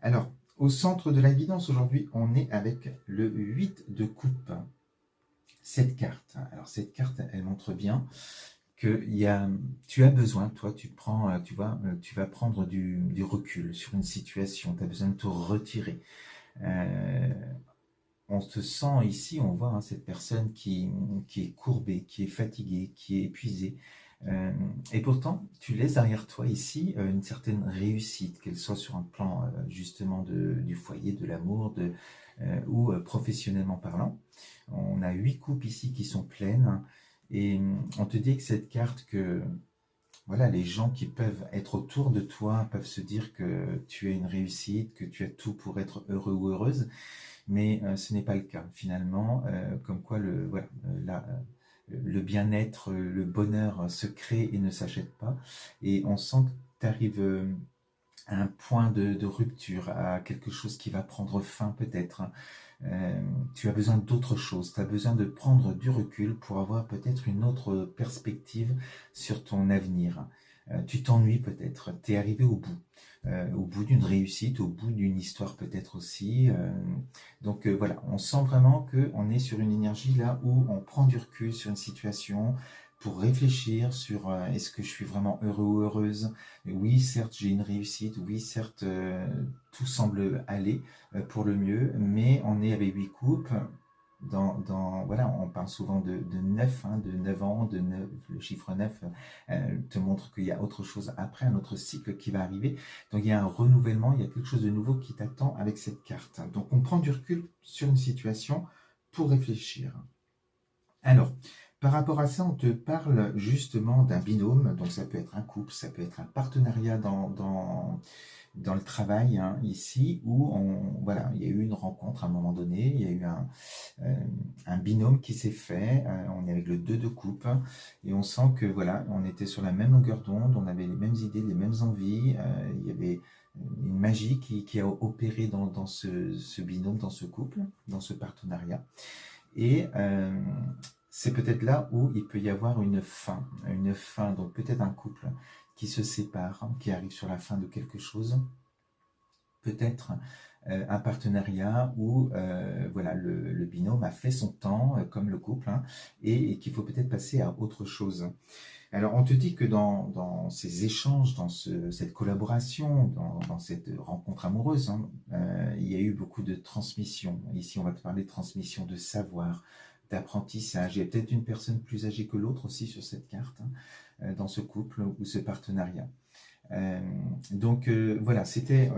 Alors, au centre de la guidance aujourd'hui, on est avec le 8 de coupe. Cette carte, alors cette carte, elle montre bien que tu as besoin, toi, tu vas prendre du recul sur une situation, tu as besoin de te retirer. Euh, on te sent ici, on voit cette personne qui est courbée, qui est fatiguée, qui est épuisée. Euh, et pourtant, tu laisses derrière toi ici une certaine réussite, qu'elle soit sur un plan justement du foyer, de l'amour, ou professionnellement parlant. On a 8 coupes ici qui sont pleines et on te dit que cette carte que voilà, les gens qui peuvent être autour de toi peuvent se dire que tu as une réussite, que tu as tout pour être heureux ou heureuse, mais ce n'est pas le cas finalement. Comme quoi le bien-être, le bonheur se crée et ne s'achète pas. Et on sent que tu arrives à un point de rupture, à quelque chose qui va prendre fin peut-être. Tu as besoin d'autre chose, tu as besoin de prendre du recul pour avoir peut-être une autre perspective sur ton avenir. Tu t'ennuies peut-être, tu es arrivé au bout d'une réussite, au bout d'une histoire peut-être aussi. Donc voilà, on sent vraiment qu'on est sur une énergie là où on prend du recul sur une situation pour réfléchir sur est-ce que je suis vraiment heureux ou heureuse. Oui, certes, j'ai une réussite, oui, certes, tout semble aller pour le mieux, mais on est avec 8 coupes. Voilà, on parle souvent de 9, de 9 ans, de 9, le chiffre 9 te montre qu'il y a autre chose après, un autre cycle qui va arriver. Donc il y a un renouvellement, il y a quelque chose de nouveau qui t'attend avec cette carte. Donc on prend du recul sur une situation pour réfléchir. Alors, par rapport à ça, on te parle justement d'un binôme, donc ça peut être un couple, ça peut être un partenariat dans le travail, ici, où voilà, il y a eu une rencontre à un moment donné, il y a eu un binôme qui s'est fait, on est avec le 2 de coupe, et on sent que voilà, on était sur la même longueur d'onde, on avait les mêmes idées, les mêmes envies, il y avait une magie qui a opéré dans ce binôme, dans ce couple, dans ce partenariat. Et c'est peut-être là où il peut y avoir une fin, donc peut-être un couple qui se sépare, qui arrive sur la fin de quelque chose, peut-être un partenariat où voilà, le binôme a fait son temps, comme le couple, et qu'il faut peut-être passer à autre chose. Alors on te dit que dans ces échanges, dans cette collaboration, dans cette rencontre amoureuse, il y a eu beaucoup de transmission. Ici on va te parler de transmission de savoir, d'apprentissage. Il y a peut-être une personne plus âgée que l'autre aussi sur cette carte, dans ce couple ou ce partenariat. Donc voilà, c'était